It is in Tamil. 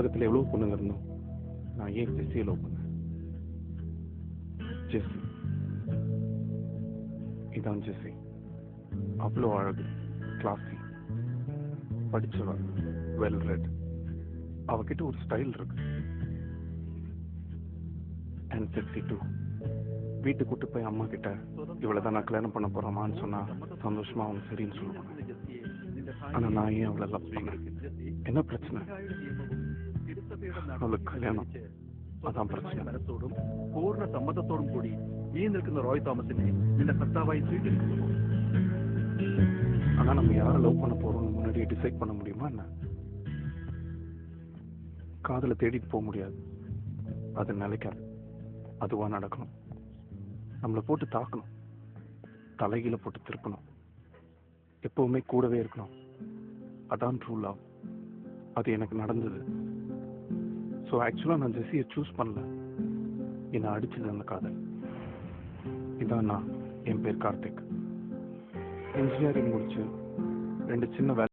உலகத்தில் எவ்வளோ பொண்ணுங்க இருந்தோம், நான் ஏன் ஜெஸ்ஸியை லவ் பண்ணேன்? ஜெஸ்ஸி, இதான் ஜெஸ்ஸி. அவ்வளோ அழகு, கிளாஸி, படிச்சவ, வெல் ரெட். அவகிட்ட ஒரு ஸ்டைல் இருக்கு. And sexy too. வீட்டுக்கு கூட்டு போய் அம்மா கிட்ட இவ்வளவுதான் நான் கல்யாணம் பண்ண போறோமான்னு சொன்னா சந்தோஷமா அவங்க சரின்னு சொல்லுவாங்க. ஆனா நான் ஏன் அவளை லவ் பண்ணேன்? என்ன பிரச்சனை? അവൾക്ക് കല്യാണം, അതാ പ്രശ്നം. മനസ്സോടും പൂർണ്ണ സമ്മതത്തോടും കൂടി ഈ നിൽക്കുന്ന റോയ് തോമസിനെ നിന്റെ ഭർത്താവായി സ്വീകരിക്കുന്നു. ஆனா நம்ம யாரை லவ் பண்ண போறோம்னு முன்னாடியே டிசைட் பண்ண முடியுமா என்ன? காதலை தேடிட்டு போக முடியாது, அது நிலைக்காது. அதுவா நடக்கணும். நம்மளை போட்டு தாக்கணும், தலைகீழ போட்டு திருப்பணும், எப்பவுமே கூடவே இருக்கணும். அதான் ட்ரூ லவ். அது எனக்கு நடந்தது. ஸோ ஆக்சுவலாக நான் ஜெஸ்ஸியை சூஸ் பண்ணல, என்னை அடிச்சது அந்த காதல். இதான் நான். என் பேர் கார்த்திக். இன்ஜினியரிங் முடிச்சு 2 சின்ன வேலை